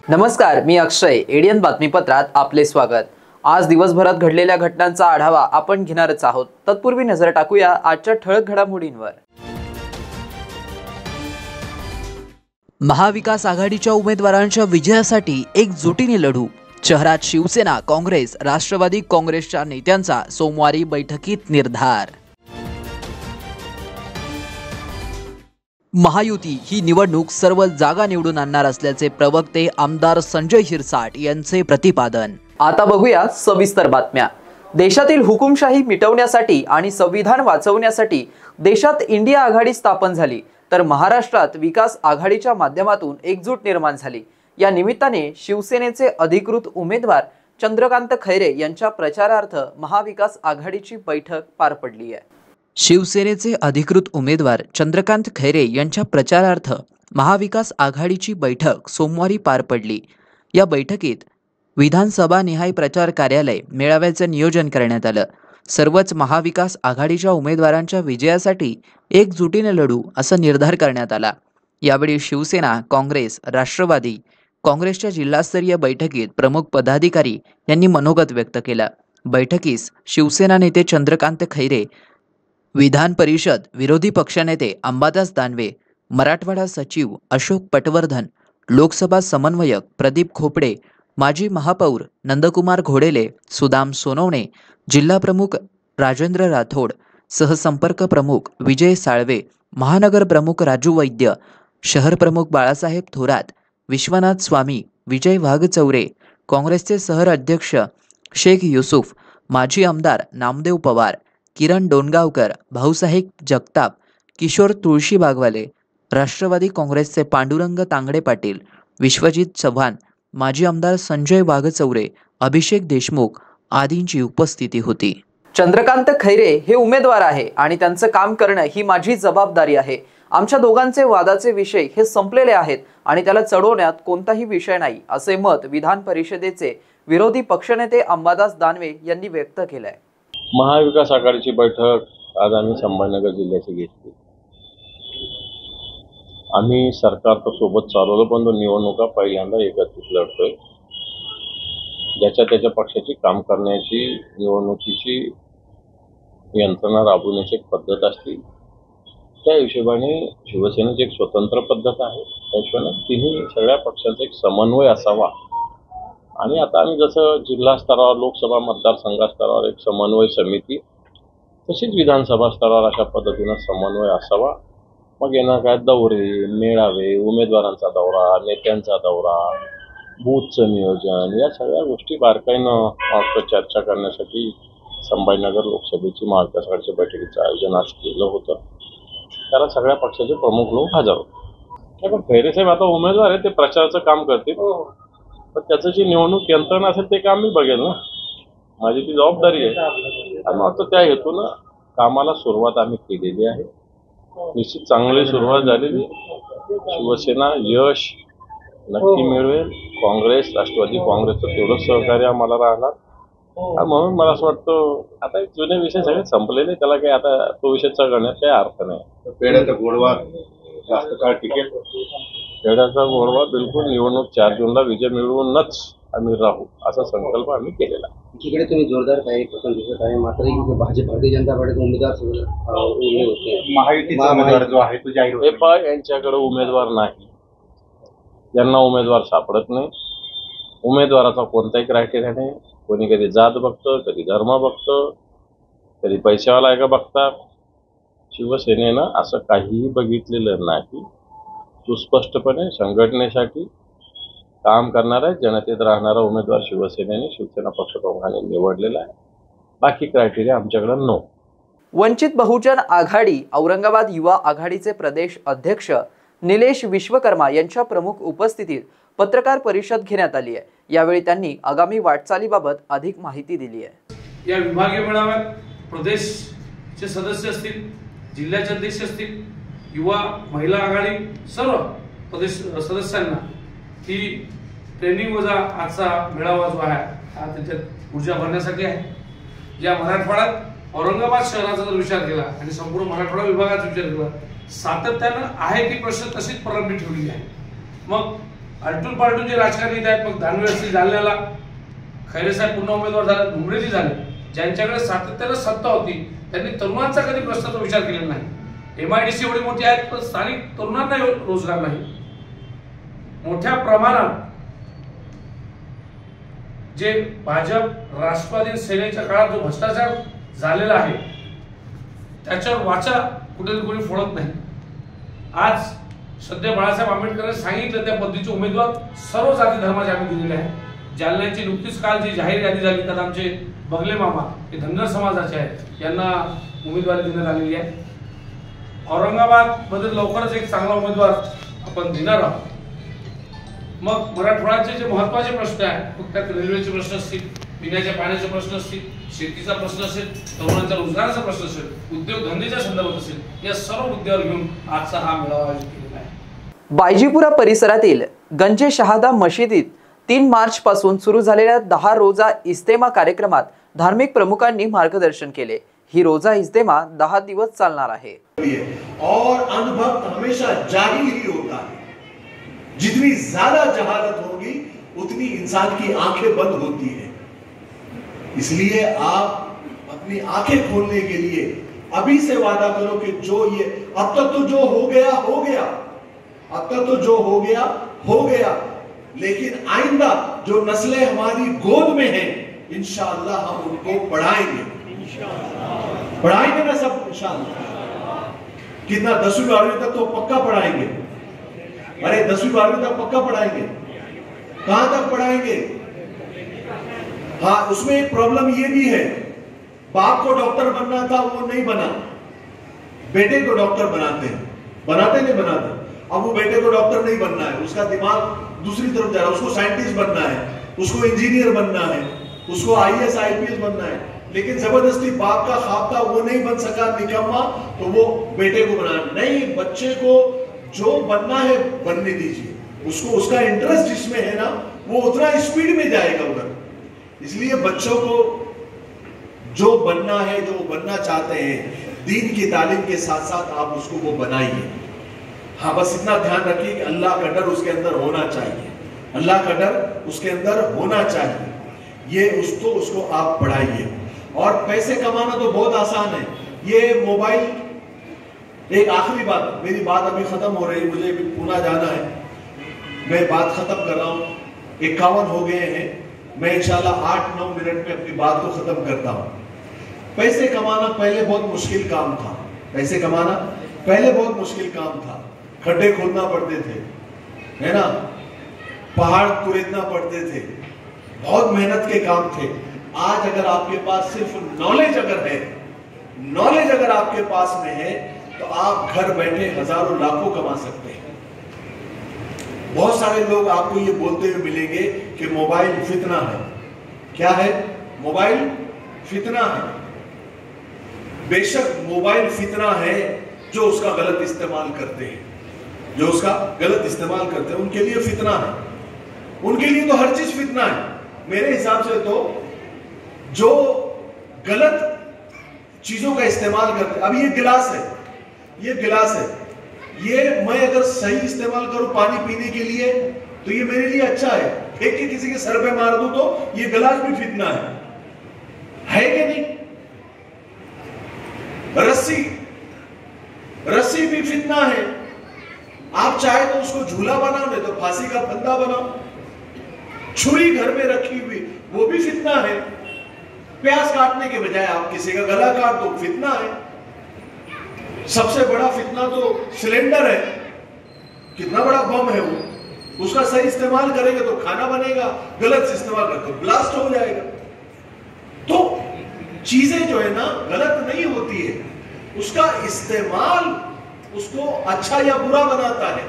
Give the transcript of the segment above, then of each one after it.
नमस्कार, मी अक्षय. एडियन बातमीपत्रात आपले स्वागत. आज दिवसभरात घडलेल्या घटनांचा आढावा आपण घेणारच आहोत. तत्पूर्वी नजर टाकूया आजच्या ठळक घडामोडींवर. महाविकास आघाडीच्या उमेदवारांच्या विजयासाठी एकजुटीने लढू. शहरात शिवसेना, काँग्रेस, राष्ट्रवादी काँग्रेसच्या नेत्यांचा सोमवारी बैठकीत निर्धार. महायुती ही निवडणूक सर्व जागा निवडून आणणार असल्याचे प्रवक्ते आमदार संजय शिरसाट यांचे प्रतिपादन. आता बघूया सविस्तर बातम्या. देशातील हुकुमशाही मिटवण्यासाठी आणि संविधान वाचवण्यासाठी देशात इंडिया आघाडी स्थापन झाली, तर महाराष्ट्रात विकास आघाडीच्या माध्यमातून एकजूट निर्माण झाली. या निमित्ताने शिवसेनेचे अधिकृत उमेदवार चंद्रकांत खैरे यांच्या प्रचारार्थ महाविकास आघाडीची बैठक पार पडली आहे. शिवसेनेचे अधिकृत उमेदवार चंद्रकांत खैरे यांच्या प्रचारार्थ महाविकास आघाडीची बैठक सोमवारी पार पडली. या बैठकीत विधानसभा निहाय प्रचार कार्यालय मेळाव्याचे नियोजन करण्यात आलं. सर्वच महाविकास आघाडीच्या उमेदवारांच्या विजयासाठी एकजुटीने लढू असा निर्धार करण्यात आला. यावेळी शिवसेना, काँग्रेस, राष्ट्रवादी काँग्रेसच्या जिल्हास्तरीय बैठकीत प्रमुख पदाधिकारी यांनी मनोगत व्यक्त केलं. बैठकीस शिवसेना नेते चंद्रकांत खैरे, विधान परिषद विरोधी पक्षनेते अंबादास दानवे, मराठवाडा सचिव अशोक पटवर्धन, लोकसभा समन्वयक प्रदीप खोपडे, माजी महापौर नंदकुमार घोडेले, सुदाम सोनवणे, जिल्हा प्रमुख राजेंद्र राठोड, सहसंपर्क प्रमुख विजय साळवे, महानगर प्रमुख राजू वैद्य, शहर प्रमुख बाळासाहेब थोरात, विश्वनाथ स्वामी, विजय वाघचौरे, काँग्रेसचे शहर अध्यक्ष शेख युसुफ, माजी आमदार नामदेव पवार, किरण डोणगावकर, भाऊसाहेब जगताप, किशोर तुळशीबागवाले, राष्ट्रवादी काँग्रेसचे पांडुरंग तांगडे पाटील, विश्वजित चव्हाण, माजी आमदार संजय वाघचौरे, अभिषेक देशमुख आदींची उपस्थिती होती. चंद्रकांत खैरे हे उमेदवार आहे आणि त्यांचं काम करणं ही माझी जबाबदारी आहे. आमच्या दोघांचे वादाचे विषय हे संपलेले आहेत आणि त्याला चढवण्यात कोणताही विषय नाही, असे मत विधान परिषदेचे विरोधी पक्षनेते अंबादास दानवे यांनी व्यक्त केलंय. महाविकास आघाडीची बैठक आज आम्ही संभाजीनगर जिल्ह्याची घेतली. आम्ही सरकार तर सोबत चालवलं, पण निवडणुका पहिल्यांदा एकत्रित लढतोय. ज्याच्या त्याच्या पक्षाची काम करण्याची, निवडणुकीची यंत्रणा राबवण्याची एक पद्धत असते. त्या हिशोबाने शिवसेनेची एक स्वतंत्र पद्धत आहे. त्या हिशोबाने तिन्ही सगळ्या पक्षांचा एक समन्वय असावा. आणि आता आम्ही जसं जिल्हा स्तरावर, लोकसभा मतदारसंघा स्तरावर एक समन्वय समिती, तशीच विधानसभा स्तरावर अशा पद्धतीनं समन्वय असावा. मग येणार काय दौरे, मेळावे, उमेदवारांचा दौरा, नेत्यांचा दौरा, बूथचं नियोजन, या सगळ्या गोष्टी बारकाईनं चर्चा करण्यासाठी संभाजीनगर लोकसभेची महाविकास आघाडीच्या बैठकीचं आयोजन आज केलं होतं. त्याला सगळ्या पक्षाचे प्रमुख लोक हजर होते. पण खैरे साहेब आता उमेदवार आहे, ते प्रचाराचं काम करतील, पण त्याचं जी निवडणूक यंत्रणा असेल ते काम मी बघेल ना. माझी ती जबाबदारी आहे. आणि मग त्या हेतूनं कामाला सुरुवात आम्ही केलेली आहे. निश्चित चांगली सुरुवात झालेली. शिवसेना यश नक्की मिळवेल. काँग्रेस, राष्ट्रवादी काँग्रेसचं तेवढंच सहकार्य आम्हाला राहणार. म्हणून मला असं वाटतं आता एक जुने विषय सगळे संपलेले, त्याला काही आता तो विषय चढवण्यात काही अर्थ नाही. पेढ्याचा गोडवा जास्त काळ टिकेल. पेढ्याचा गोडवा बिलकुल निवडणूक 4 जूनला विजय मिळवूनच आम्ही राहू, असा संकल्प आम्ही केलेला. एकीकडे तुम्ही जोरदार काही पसंत दिसत आहे, मात्र भारतीय जनता पार्टीचे उमेदवार महायुतीचा उमेदवार जो आहे तो जाहीर होतो. यांच्याकडे उमेदवार नाही, त्यांना उमेदवार सापडत नाही. उमेदवाराचा कोणताही क्रायटेरिया नाही. कोणी कधी जात बघतं, कधी धर्म बघतं, कधी पैशावाला आहे का बघतात. शिवसेनेनं असं काहीही बघितलेलं नाही. सुस्पष्टपणे संघटनेसाठी काम करणारा, जनतेत राहणारा उमेदवार शिवसेनेने, शिवसेना पक्षप्रमुखांनी निवडलेला आहे. बाकी क्रायटेरिया आमच्याकडे नो. वंचित बहुजन आघाडी औरंगाबाद युवा आघाडीचे प्रदेश अध्यक्ष निलेश विश्वकर्मा यांच्या प्रमुख उपस्थितीत पत्रकार परिषद घेण्यात आली आहे. यावेळी त्यांनी आगामी वाटचालीबाबत अधिक माहिती दिली आहे. या विभागीय मेळाव्यात प्रदेशचे सदस्य असतील, जिल्ह्याचे अध्यक्ष असतील, युवा महिला आघाडी सर्व प्रदेश सदस्यांना ही ट्रेनिंग वजा आजचा मेळावा जो आहे हा त्याच्यात ऊर्जा भरण्यासाठी आहे. या मराठवाड्यात औरंगाबाद शहराचा जर विचार केला आणि संपूर्ण मराठवाडा विभागाचा विचार केला, सातत्यानं आहे ती प्रश्न तशीच प्रलंबित ठेवलेली आहे. मग आलटून पालटून जे राजकारणी आहेत, मग दानवे असतील जालन्याला, खैरे साहेब पुन्हा उमेदवार झाले, भुमरेजी झाले, ज्यांच्याकडे सातत्यानं सत्ता होती त्यांनी तरुणांचा कधी प्रश्नाचा विचार केलेला नाही. MIDC एवढी मोठी आहेत पण स्थानिक तरुणांना रोजगार नाही. मोठ्या प्रमाणात जे भाजप राष्ट्रवादी सेनेच्या काळात जो भ्रष्टाचार झालेला आहे त्याच्यावर वाचा कुठेतरी कोणी फोडत नाही. आज सध्या बाळासाहेब आंबेडकरांनी सांगितलं त्या पद्धतीचे उमेदवार सर्व जाती धर्माचे आम्ही दिलेले आहे. जालन्याची नुकतीच काल जी जाहीर यादी झाली त्यात आमचे बगले मामा हे धनगर समाजाचे आहेत, यांना उमेदवारी देण्यात आलेली आहे. औरंगाबाद मध्ये लवकरच एक चांगला उमेदवार आपण देणार आहोत. मग मराठवाड्याचे जे महत्वाचे प्रश्न आहेत, मग त्यात रेल्वेचे प्रश्न असतील, पिण्याच्या पाण्याचे प्रश्न असतील, शेतीचा प्रश्न असेल, तरुणांच्या रोजगाराचा प्रश्न असेल, उद्योगधंद्याच्या संदर्भात असेल, या सर्व मुद्द्यावर घेऊन आजचा हा मेळावा आयोजित केलेला आहे. बायजीपुरा परिसरातील गंजे शहादा मशिदीत 3 मार्च पासून सुरू झालेल्या 10 रोजा इस्तेमा कार्यक्रमात धार्मिक प्रमुखांनी मार्गदर्शन केले. ही रोजा इस्तेमा 10 दिवस चालणार आहे. और अनुभव हमेशा जारी ही होता है. जितनी ज्यादा जहालत होगी उतनी इंसान की आंखें बंद होती है. इसलिए आप अपनी आंखें खोलने के लिए अभी से वादा करो कि जो ये अब तक तो जो हो गया हो गया, अब तक तो जो हो गया हो गया, लेकिन आइंदा जो नस्लें हमारी गोद में हैं इंशाअल्लाह हम उनको पढ़ाएंगे. पढ़ाएंगे ना सब इंशाअल्लाह. कितना 10वीं 12वीं तक तो पक्का पढ़ाएंगे. अरे 10वीं 12वीं तक पक्का पढ़ाएंगे. कहां तक पढ़ाएंगे? हाँ, उसमें एक प्रॉब्लम ये भी है, बाप को डॉक्टर बनना था वो नहीं बना, बेटे को डॉक्टर बनाते हैं. बनाते नहीं बनाते. अब वो बेटे को डॉक्टर नहीं बनना है, उसका दिमाग दूसरी तरफ जा रहा है. उसको साइंटिस्ट बनना है, उसको इंजीनियर बनना है, उसको IAS IPS बनना है. लेकिन जबरदस्ती बाप का ख्वाब था वो नहीं बन सका, निकम्मा, तो वो बेटे को बना नहीं. बच्चे को जो बनना है बनने दीजिए. उसको उसका इंटरेस्ट जिसमें है ना वो उतना स्पीड में जाएगा उधर. इसलिए बच्चों को जो बनना है, जो बनना चाहते हैं, दीन की तालीम के साथ साथ आप उसको वो बनाइए. हाँ, बस इतना ध्यान रखिए कि अल्लाह का डर उसके अंदर होना चाहिए. अल्लाह का डर उसके अंदर होना चाहिए. ये उसको आप पढ़ाइए. और पैसे कमाना तो बहुत आसान है. ये मोबाइल, एक आखिरी बात, मेरी बात अभी खत्म हो रही है, मुझे भी पुणे जाना है, मैं बात खत्म कर रहा हूं. 51 हो गए हैं. मैं इंशाल्लाह 8-9 मिनट में अपनी बात को खत्म करता हूं. पैसे कमाना पहले बहुत मुश्किल काम था. पैसे कमाना पहले बहुत मुश्किल काम था. खड्डे खोदना पड़ते थे, है ना, पहाड़ कुरेदना पड़ते थे, बहुत मेहनत के काम थे. आज अगर आपके पास सिर्फ नॉलेज अगर आपके पास में है तो आप घर बैठे हजारों लाखों कमा सकते हैं. बहुत सारे लोग आपको ये बोलते हुए मिलेंगे कि मोबाइल फितना है. क्या है? मोबाइल फितना है. बेशक मोबाइल फितना है जो उसका गलत इस्तेमाल करते हैं, जो उसका गलत इस्तेमाल करते हैं उनके लिए फितना है. उनके लिए तो हर चीज फितना है. मेरे हिसाब से तो जो गलत चीजों का इस्तेमाल करते, अब ये गिलास है, ये मैं अगर सही इस्तेमाल करूं पानी पीने के लिए तो ये मेरे लिए अच्छा है. फेंक के किसी के सर पे मार दूं तो ये गिलास भी फितना है कि नहीं? रस्सी भी फितना है. आप चाहे तो उसको झूला बनाओ, नहीं तो फांसी का फंदा बनाओ. छुरी घर में रखी हुई वो भी फितना है. प्याज काटने के बजाय आप किसी का गला काट दो, फितना है. सबसे बड़ा फितना तो सिलेंडर है. कितना बड़ा बम है वो. उसका सही इस्तेमाल करेंगे तो खाना बनेगा, गलत इस्तेमाल करेंगे तो ब्लास्ट हो जाएगा. तो चीजें जो है ना गलत नहीं होती है, उसका इस्तेमाल उसको अच्छा या बुरा बनाता है.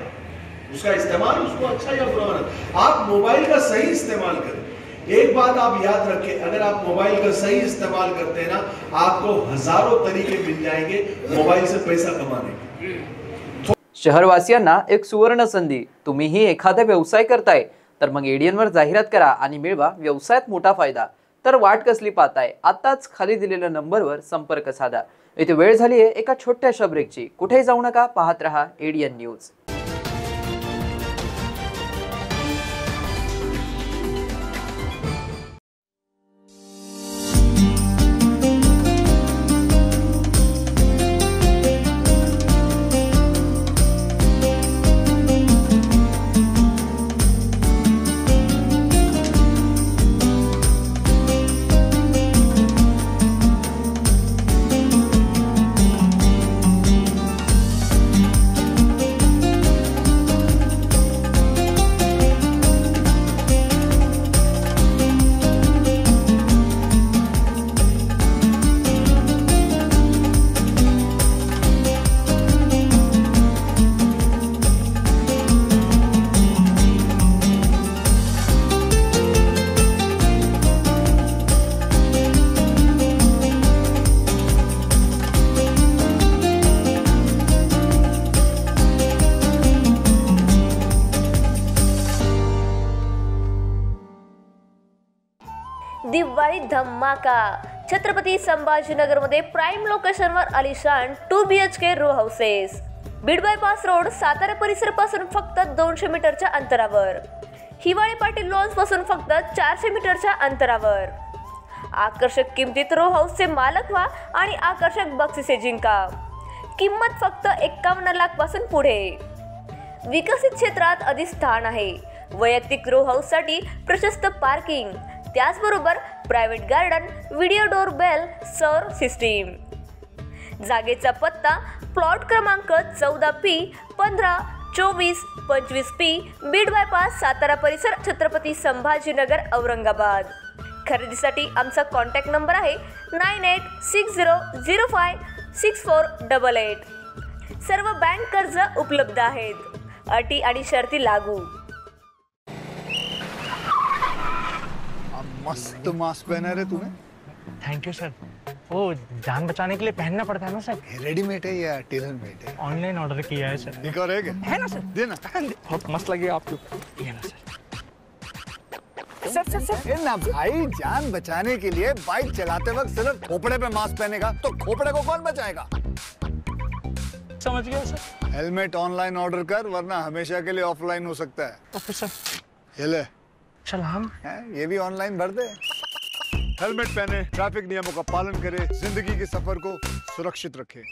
उसका इस्तेमाल उसको अच्छा या बुरा बनाता है. आप मोबाइल का सही इस्तेमाल करें. एक बात आप याद रखें, अगर आप मोबाइल का सही इस्तेमाल करते हैं ना, आपको हजारों तरीके मिल जाएंगे मोबाइल से पैसा कमाने के। शहरवासियांना एक सुवर्ण संधी। तुम्हीही एखादा व्यवसाय करताय तर मग एडीएनवर जाहिरात करा आणि मिळवा व्यवसायात मोठा फायदा। तर वाट कसली पाहताय, आताच खाली दिलेल्या नंबरवर संपर्क साधा। इथे वेळ झाली आहे एका छोट्याशा ब्रेकची। कुठेही जाऊ नका, पाहत रहा एडीएन न्यूज। दिवाळी धमाका। छत्रपती संभाजीनगरमध्ये प्राइम लोकेशनवर आलिशान 2 BHK row houses. Beed bypass road Satara परिसर पासून फक्त 200 मीटरच्या अंतरावर। हिवाळी पाटील लॉन्स पासून फक्त 400 मीटरच्या अंतरावर। आकर्षक किमतीत रो हाऊसचे मालक व्हा आणि आकर्षक बक्षिसे जिंका। किंमत फक्त 51 लाख पासून पुढे। विकसित क्षेत्रात अधिष्ठान आहे। वैयक्तिक रो हाऊस साठी प्रशस्त पार्किंग, त्याचबरोबर private garden, video door bell, सौर सिस्टीम। जागेचा पत्ता प्लॉट क्रमांक 14P 15 24 25P Beed bypass Satara परिसर छत्रपती संभाजीनगर औरंगाबाद। खरेदीसाठी आमचा कॉन्टॅक्ट नंबर आहे 9860056488। सर्व बँक कर्ज उपलब्ध आहेत। अटी आणि शर्ती लागू। मस्त मास्क पहना रे तूने। Thank you sir. वो जान बचाने के लिए पहनना पड़ता है ना सर। रेडीमेड है या टेलर मेड है? ऑनलाइन ऑर्डर किया है सर। एक और है क्या? है ना सर। देना। बहुत मस्त लगे आपको। ये ना सर। सर ना भाई, जान बचाने के लिए बाइक चलाते वक्त सिर्फ खोपड़े पे मास्क पहनेगा तो खोपड़े को कौन बचाएगा? समझ गया सर। हेलमेट ऑनलाइन ऑर्डर कर, वरना हमेशा के लिए ऑफलाइन हो सकता है। Okay sir. ये ले सलाम। ये भी ऑनलाइन भर दे। हेलमेट पहने, ट्रैफिक नियमों का पालन करे, जिंदगी के सफर को सुरक्षित रखे।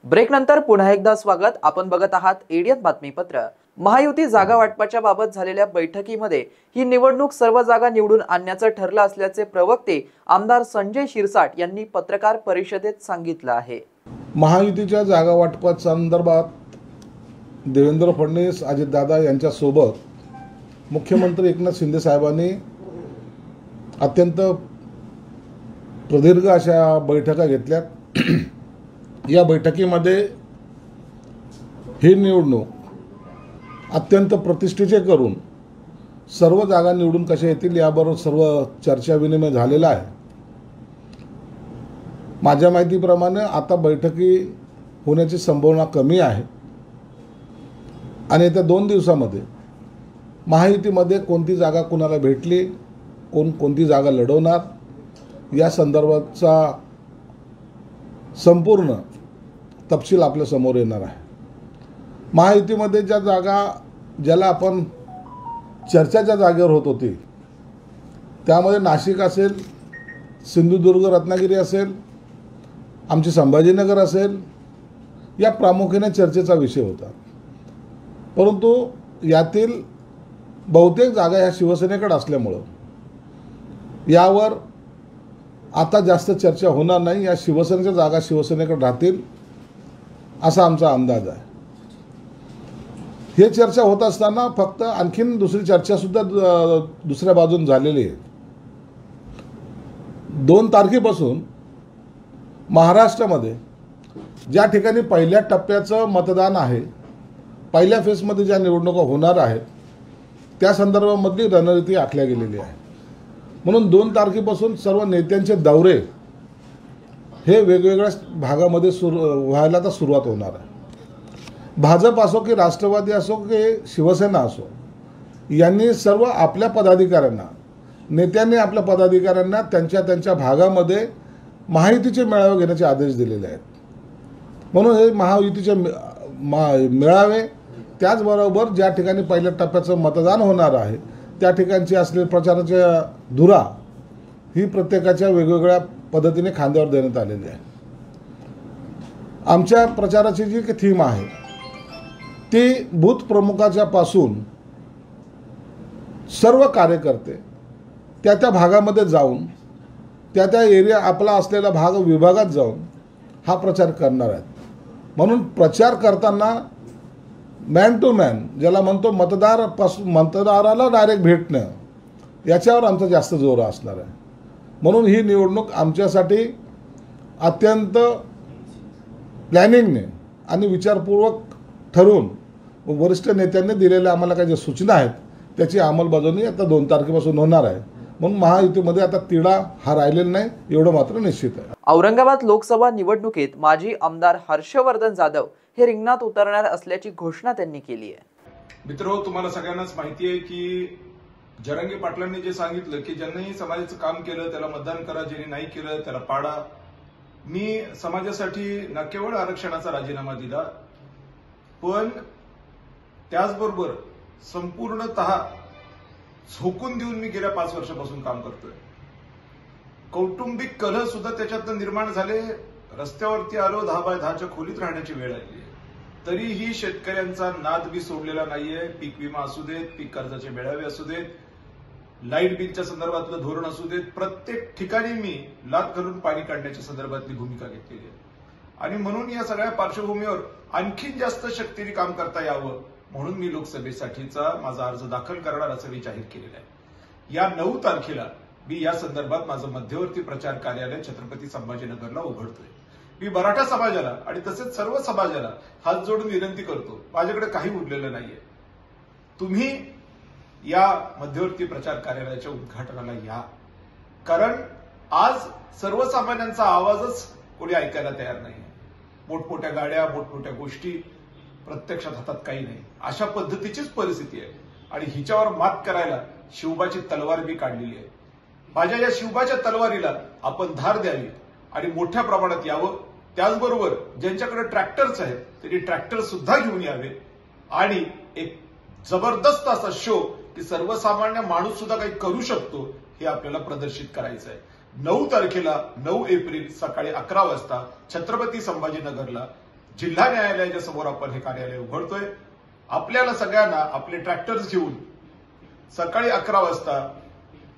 ब्रेक नंतर पुन्हा एकदा स्वागत। आपण बघत आहात एडीएन बातमीपत्र। महायुती जागा वाटपाच्या बाबत झालेल्या बैठकीमध्ये ही निवडणूक सर्व जागा निवडून आणण्याचं ठरलं असल्याचे प्रवक्ते आमदार संजय शिरसाट यांनी पत्रकार परिषदेत सांगितलं आहे। महायुतीच्या जागा वाटपा संदर्भात देवेंद्र फडणवीस, अजितदादा यांच्या सोबत मुख्यमंत्री एकनाथ शिंदे साहेबांनी अत्यंत प्रदीर्घ अशा बैठका घेतल्या। या बैठकीमध्ये ही निवडणूक अत्यंत प्रतिष्ठेचे करून सर्व जागा निवडून कशा येतील याबरोबर सर्व चर्चा विनिमय झालेला आहे। माझ्या माहितीप्रमाणे आता बैठकी होण्याची संभावना कमी आहे। आणि येत्या 2 दिवसामध्ये महायुतीमध्ये कोणती जागा कुणाला भेटली, कोणती जागा लढवणार या संदर्भाचा संपूर्ण तपशील आपल्या समोर येणार आहे. महायुतीमध्ये ज्या जागा ज्याला आपण चर्चाच्या जागेवर होत होती त्यामध्ये नाशिक असेल, सिंधुदुर्ग रत्नागिरी असेल, आमची संभाजीनगर असेल, या प्रामुख्याने चर्चेचा विषय होता. परंतु यातील बहुतेक जागा ह्या शिवसेनेकडे असल्यामुळं यावर आता जास्त चर्चा होणार नाही. या शिवसेनेच्या जागा शिवसेनेकडे राहतील असा आमचा अंदाज आहे. हे चर्चा होत असताना फक्त आणखीन दुसरी चर्चासुद्धा दुसऱ्या बाजून झालेली आहे. 2 तारखेपासून महाराष्ट्रामध्ये ज्या ठिकाणी पहिल्या टप्प्याचं मतदान आहे, पहिल्या फेजमध्ये ज्या निवडणुका होणार आहेत त्या संदर्भामधली रणनीती आखल्या गेलेली आहे. म्हणून 2 तारखेपासून सर्व नेत्यांचे दौरे हे वेगवेगळ्या भागामध्ये व्हायला तर सुरुवात होणार आहे. भाजप असो की राष्ट्रवादी असो की शिवसेना असो, यांनी सर्व आपल्या पदाधिकाऱ्यांना, नेत्यांनी आपल्या पदाधिकाऱ्यांना त्यांच्या भागामध्ये महायुतीचे मेळावे घेण्याचे आदेश दिलेले आहेत. म्हणून हे महायुतीचे मेळावे, त्याचबरोबर ज्या ठिकाणी पहिल्या टप्प्याचं मतदान होणार आहे त्या ठिकाणची असलेल्या प्रचाराच्या धुरा ही प्रत्येकाच्या वेगवेगळ्या पद्धतीने खांद्यावर देण्यात आलेली आहे. आमच्या प्रचाराची जी थीम आहे ती बूथ प्रमुखाच्या पासून सर्व कार्यकर्ते त्या भागामध्ये जाऊन त्या एरिया आपला असलेला भाग विभागात जाऊन हा प्रचार करणार आहेत. म्हणून प्रचार करताना मॅन टू मॅन, ज्याला म्हणतो मतदाराला डायरेक्ट भेटणं, याच्यावर आमचा जास्त जोर असणार आहे. म्हणून ही निवडणूक आमच्यासाठी अत्यंत प्लॅनिंगने आणि विचारपूर्वक ठरवून वरिष्ठ नेत्यांनी दिलेल्या आम्हाला काही ज्या सूचना आहेत त्याची अंमलबजावणी आता 2 तारखेपासून होणार आहे. म्हणून महायुतीमध्ये आता तिढा हा राहिलेला नाही, एवढं मात्र निश्चित आहे. औरंगाबाद लोकसभा निवडणुकीत माजी आमदार हर्षवर्धन जाधव हे रिंगणात उतरणार असल्याची घोषणा त्यांनी केली आहे. मित्रो, तुम्हाला सगळ्यांनाच माहिती आहे की जरांगे पाटलांनी जे सांगितलं की ज्यांनी समाजाचं काम केलं त्याला मतदान करा, ज्यांनी नाही केलं त्याला पाडा. मी समाजासाठी न केवळ आरक्षणाचा राजीनामा दिला, पण त्याचबरोबर संपूर्णतः झोकून देऊन मी गेल्या 5 वर्षापासून काम करतोय. कौटुंबिक कलह सुद्धा त्याच्यातनं निर्माण झाले. रस्त्यावरती आलो, 10x10च्या खोलीत राहण्याची वेळ आली. तरीही शेतकऱ्यांचा नाद बी सोडलेला नाहीये. पीक विमा असू देत, पीक कर्जाचे मेळावे असू देत, लाईट बिलच्या संदर्भातलं धोरण असू देत, प्रत्येक ठिकाणी मी लाथ घालून पाणी काढण्याच्या संदर्भातली भूमिका घेतलेली आहे. आणि म्हणून या सगळ्या पार्श्वभूमीवर आणखीन जास्त शक्तीने काम करता यावं म्हणून मी लोकसभेसाठीचा माझा अर्ज दाखल करणार असं मी जाहीर केलेलं आहे. या 9 तारखेला मी या संदर्भात माझं मध्यवर्ती प्रचार कार्यालय छत्रपती संभाजीनगरला उघडतोय. मी मराठा समाजाला आणि तसेच सर्व समाजाला हात जोडून विनंती करतो, माझ्याकडे काही उरलेलं नाहीये. तुम्ही या मध्यवर्ती प्रचार कार्यालयाच्या उद्घाटनाला या, कारण आज सर्वसामान्यांचा आवाजच कोणी ऐकायला तयार नाहीये. मोठमोठ्या गाड्या, मोठमोठ्या गोष्टी, प्रत्यक्षात हातात काही नाही, अशा पद्धतीचीच परिस्थिती आहे. आणि हिच्यावर मात करायला शिवबाची तलवार मी काढलेली आहे. माझ्या या शिवबाच्या तलवारीला आपण धार द्यावी आणि मोठ्या प्रमाणात यावं. त्याचबरोबर ज्यांच्याकडे ट्रॅक्टर्स आहेत त्यांनी ट्रॅक्टर सुद्धा घेऊन यावे आणि एक जबरदस्त असा शो की सर्वसामान्य माणूस सुद्धा काही करू शकतो हे आपल्याला प्रदर्शित करायचं आहे. 9 तारखेला 9 एप्रिल सकाळी 11 वाजता छत्रपती संभाजीनगरला जिल्हा न्यायालयाच्या समोर आपण हे कार्यालय उघडतोय. आपल्याला सगळ्यांना आपले ट्रॅक्टर्स घेऊन सकाळी 11 वाजता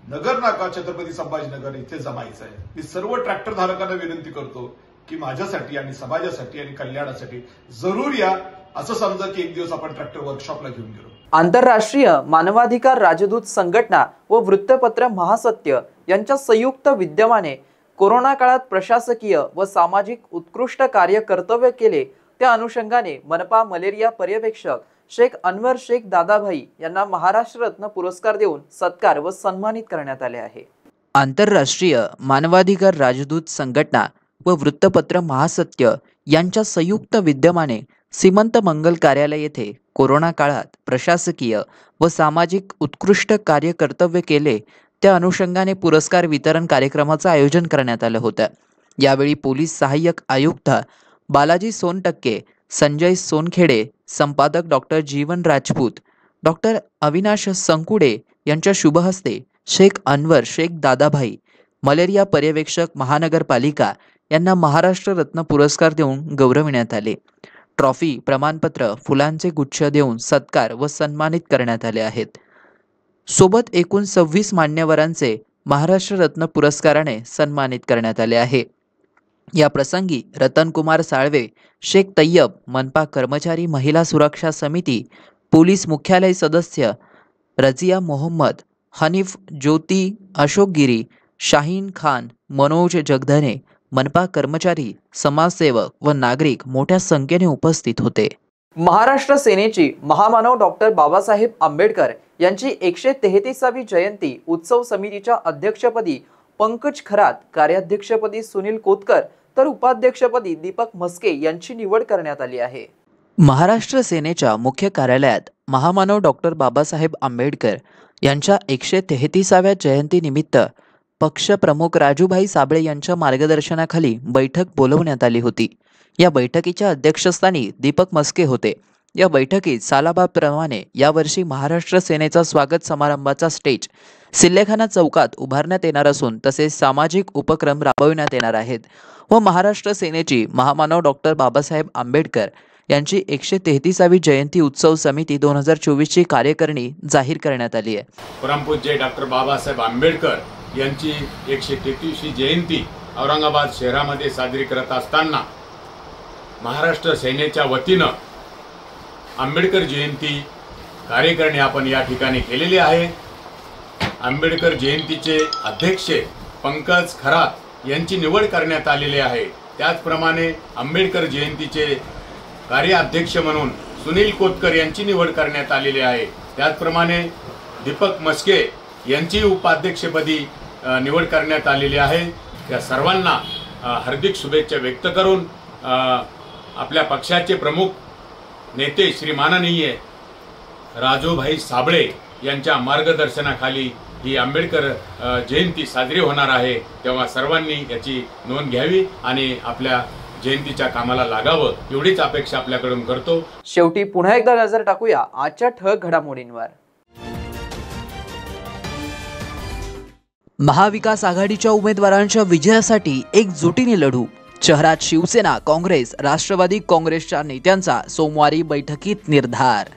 नगर नाका छत्रपती संभाजीनगर इथे जमायचं आहे. मी सर्व ट्रॅक्टर धारकांना विनंती करतो की माझ्यासाठी आणि समाजासाठी आणि कल्याणासाठी जरूर या. असं समजा की एक दिवस आपण ट्रॅक्टर वर्कशॉपला घेऊन गेलो. आंतरराष्ट्रीय मानवाधिकार राजदूत संघटना व वृत्तपत्र महासत्य यांच्या संयुक्त विद्यमाने कोरोना काळात प्रशासकीय व सामाजिक उत्कृष्ट कार्य कर्तव्य केले, त्या अनुषंगाने मनपा मलेरिया पर्यवेक्षक शेख अनवर शेख दादाभाई यांना महाराष्ट्र रत्न पुरस्कार देऊन सत्कार व सन्मानित करण्यात आले आहे. आंतरराष्ट्रीय मानवाधिकार राजदूत संघटना व वृत्तपत्र महासत्य यांच्या संयुक्त विद्यमाने सीमंत मंगल कार्यालय येथे कोरोना काळात प्रशासकीय व सामाजिक उत्कृष्ट कार्य कर्तव्य केले, त्या अनुषंगाने पुरस्कार वितरण कार्यक्रमाचं आयोजन करण्यात आलं होतं। यावेळी पोलीस सहाय्यक आयुक्त बालाजी सोनटक्के, संजय सोनखेडे, संपादक डॉक्टर जीवन राजपूत, डॉक्टर अविनाश संकुडे यांच्या शुभहस्ते शेख अनवर शेख दादाभाई, मलेरिया पर्यवेक्षक महानगरपालिका यांना महाराष्ट्र रत्न पुरस्कार देऊन गौरविण्यात आले। ट्रॉफी, प्रमाणपत्र, फुलांचे गुच्छ देऊन सत्कार व सन्मानित करण्यात आले आहेत। सोबत एकूण 26 मान्यवरांचे महाराष्ट्र रत्न पुरस्काराने सन्मानित करण्यात आले आहे। या प्रसंगी रतनकुमार साळवे, शेख तय्यब, मनपा कर्मचारी महिला सुरक्षा समिती, पोलीस मुख्यालय सदस्य रजिया मोहम्मद, हनीफ ज्योती, अशोक गिरी, शाहीन खान, मनोज जगधने, मनपा कर्मचारी, समाजसेवक व नागरिक मोठ्या संख्येने उपस्थित होते। महाराष्ट्र सेनेची महामानव डॉक्टर बाबासाहेब आंबेडकर यांची 133वी जयंती उत्सव समितीच्या अध्यक्षपदी पंकज खरात, कार्याध्यक्षपदी सुनील कोतकर तर उपाध्यक्षपदी दीपक म्हस्के यांची निवड करण्यात आली आहे। महाराष्ट्र सेनेच्या मुख्य कार्यालयात महामानव डॉक्टर बाबासाहेब आंबेडकर यांच्या 133व्या जयंतीनिमित्त पक्षप्रमुख राजूभाई साबळे यांच्या मार्गदर्शनाखाली बैठक बोलवण्यात आली होती। या बैठकीच्या अध्यक्षस्थानी दीपक म्हस्के होते। या बैठकीत सालाबाप्रमाणे यावर्षी महाराष्ट्र सेनेचा स्वागत समारंभाचा स्टेज सिल्लेखाना चौकात उभारण्यात येणार असून तसेच सामाजिक उपक्रम राबविण्यात येणार आहेत व महाराष्ट्र सेनेची महामानव डॉक्टर बाबासाहेब आंबेडकर यांची 133वी जयंती उत्सव समिती 2024ची कार्यकारिणी जाहीर करण्यात आली आहे। परमपूज्य डॉक्टर बाबासाहेब आंबेडकर यांची 133वी जयंती औरंगाबाद शहरामध्ये साजरी करत असताना महाराष्ट्र सेनेच्या वतीनं आंबेडकर जयंती कार्यकारिणी आपण या ठिकाणी केलेली आहे। आंबेडकर जयंतीचे अध्यक्ष पंकज खरात यांची निवड करण्यात आलेली आहे। त्याचप्रमाणे आंबेडकर जयंतीचे कार्याध्यक्ष म्हणून सुनील कोतकर यांची निवड करण्यात आलेली आहे। त्याचप्रमाणे दीपक म्हस्के यांची उपाध्यक्षपदी निवड करण्यात आलेली आहे। या सर्वांना हार्दिक शुभेच्छा व्यक्त करून आपल्या पक्षाचे प्रमुख नेते श्री माननीय राजूभाई साबळे यांच्या मार्गदर्शनाखाली ही आंबेडकर जयंती साजरी होणार आहे। तेव्हा सर्वांनी याची नोंद घ्यावी आणि आपल्या जयंतीच्या कामाला लागावं एवढीच अपेक्षा आपल्याकडून करतो। शेवटी पुन्हा एकदा नजर टाकूया आजच्या ठळक घडामोडींवर। महाविकास आघाडीच्या उमेदवारांच्या विजयासाठी एकजुटीने लढू, शहरात शिवसेना, काँग्रेस, राष्ट्रवादी काँग्रेसच्या नेत्यांचा सोमवारी बैठकीत निर्धार।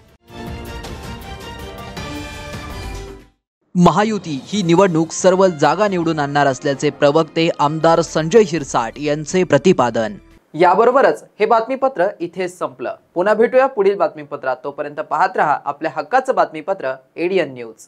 महायुती ही निवडणूक सर्व जागा निवडून आणणार असल्याचे प्रवक्ते आमदार संजय शिरसाट यांचे प्रतिपादन। याबरोबरच हे बातमीपत्र इथेच संपलं। पुन्हा भेटूया पुढील बातमीपत्रात। तोपर्यंत पाहत रहा आपल्या हक्काचं बातमीपत्र एडीएन न्यूज।